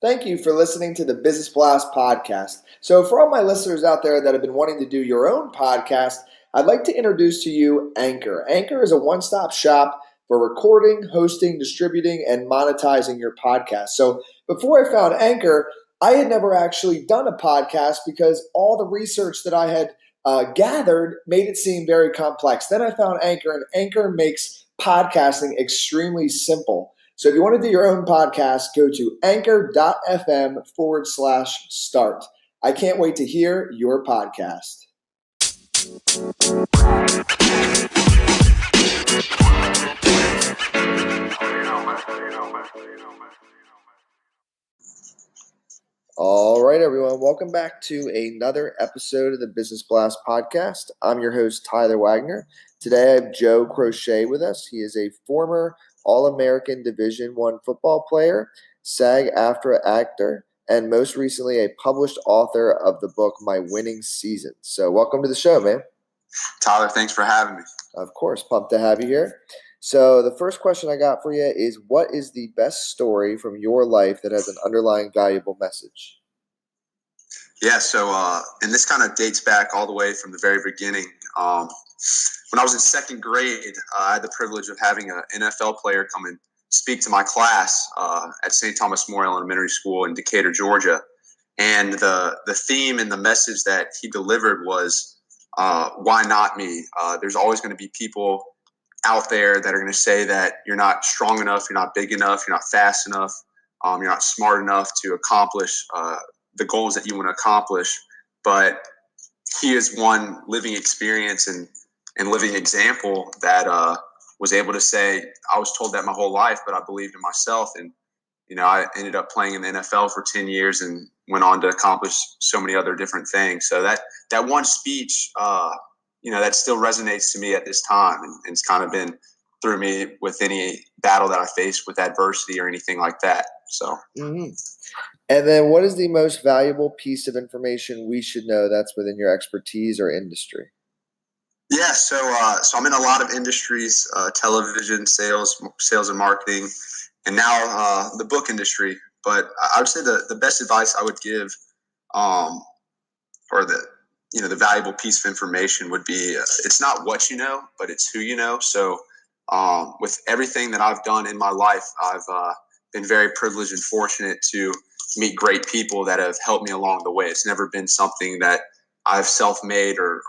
Thank you for listening to the Business Blast podcast. So for all my listeners out there that have been wanting to do your own podcast, I'd like to introduce to you Anchor. Anchor is a one-stop shop for recording, hosting, distributing, and monetizing your podcast. So before I found Anchor, I had never actually done a podcast because all the research that I had gathered made it seem very complex. Then I found Anchor, and Anchor makes podcasting extremely simple. So if you want to do your own podcast, go to anchor.fm/start. I can't wait to hear your podcast. All right, everyone. Welcome back to another episode of the Business Blast podcast. I'm your host, Tyler Wagner. Today I have Joe Crochet with us. He is a former All-American Division I football player, SAG-AFTRA actor, and most recently a published author of the book My Winning Season. So welcome to the show, man. Tyler, thanks for having me. Of course, pumped to have you here. So the first question I got for you is, what is the best story from your life that has an underlying valuable message? Yeah, and this kind of dates back all the way from the very beginning. When I was in second grade, I had the privilege of having an NFL player come and speak to my class at St. Thomas Memorial Elementary School in Decatur, Georgia. And the theme and the message that he delivered was, why not me? There's always going to be people out there that are going to say that you're not strong enough, you're not big enough, you're not fast enough, you're not smart enough to accomplish the goals that you want to accomplish. But he is one living experience and living example that was able to say, I was told that my whole life, but I believed in myself. And, I ended up playing in the NFL for 10 years and went on to accomplish so many other different things. So that one speech, that still resonates to me at this time, and it's kind of been through me with any battle that I face with adversity or anything like that. So. Mm-hmm. And then what is the most valuable piece of information we should know that's within your expertise or industry? Yeah, so I'm in a lot of industries, television, sales and marketing, and now the book industry. But I would say the best advice I would give, or the valuable piece of information would be, it's not what you know, but it's who you know. So with everything that I've done in my life, I've been very privileged and fortunate to meet great people that have helped me along the way. It's never been something that I've self-made or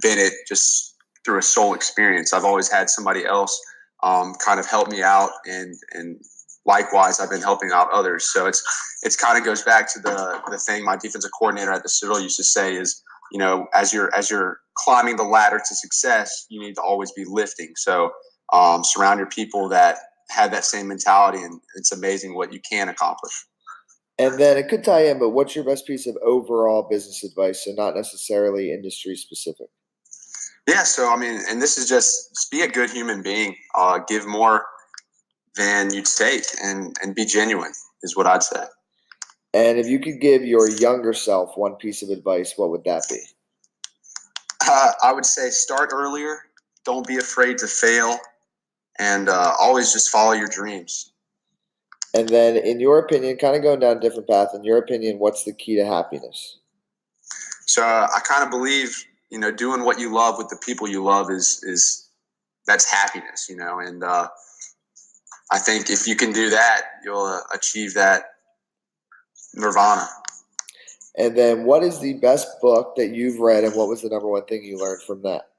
been it just through a soul experience. I've always had somebody else kind of help me out, and likewise, I've been helping out others. So it's kind of goes back to the thing my defensive coordinator at the Citadel used to say is, as you're climbing the ladder to success, you need to always be lifting. So surround your people that have that same mentality, and it's amazing what you can accomplish. And then it could tie in, but what's your best piece of overall business advice, so not necessarily industry specific? Yeah, so and this is just be a good human being. Give more than you take, and be genuine is what I'd say. And if you could give your younger self one piece of advice, what would that be? I would say start earlier. Don't be afraid to fail, and always just follow your dreams. And then, in your opinion, kind of going down a different path, in your opinion, what's the key to happiness? So I kind of believe, doing what you love with the people you love is that's happiness, and I think if you can do that, you'll achieve that nirvana. And then what is the best book that you've read, and what was the number one thing you learned from that?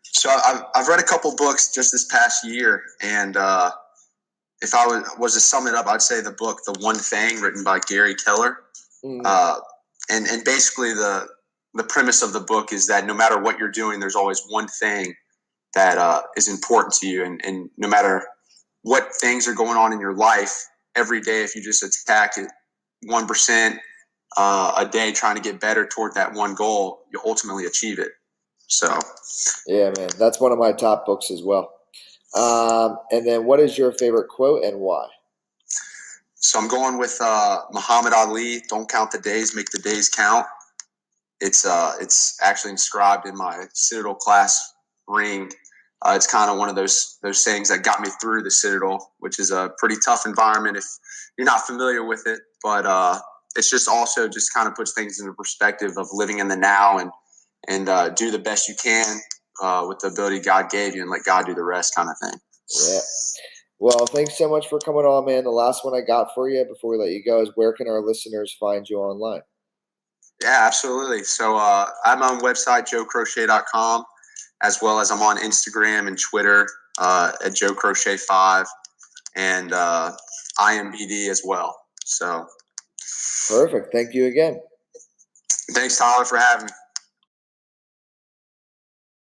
So I've read a couple books just this past year, and if I was to sum it up, I'd say the book The One Thing, written by Gary Keller. And basically the premise of the book is that no matter what you're doing, there's always one thing that is important to you. And no matter what things are going on in your life, every day, if you just attack it 1% a day, trying to get better toward that one goal, you'll ultimately achieve it. So. Yeah, man, that's one of my top books as well. And then what is your favorite quote and why? So I'm going with Muhammad Ali, don't count the days, make the days count. It's actually inscribed in my Citadel class ring. It's kind of one of those things that got me through the Citadel, which is a pretty tough environment if you're not familiar with it. But it's just also just kind of puts things into perspective of living in the now and do the best you can with the ability God gave you and let God do the rest kind of thing. Yeah. Well, thanks so much for coming on, man. The last one I got for you before we let you go is, where can our listeners find you online? Yeah, absolutely. So I'm on website, joecrochet.com, as well as I'm on Instagram and Twitter at joecrochet5 and IMBD as well. So perfect. Thank you again. thanks, Tyler, for having me.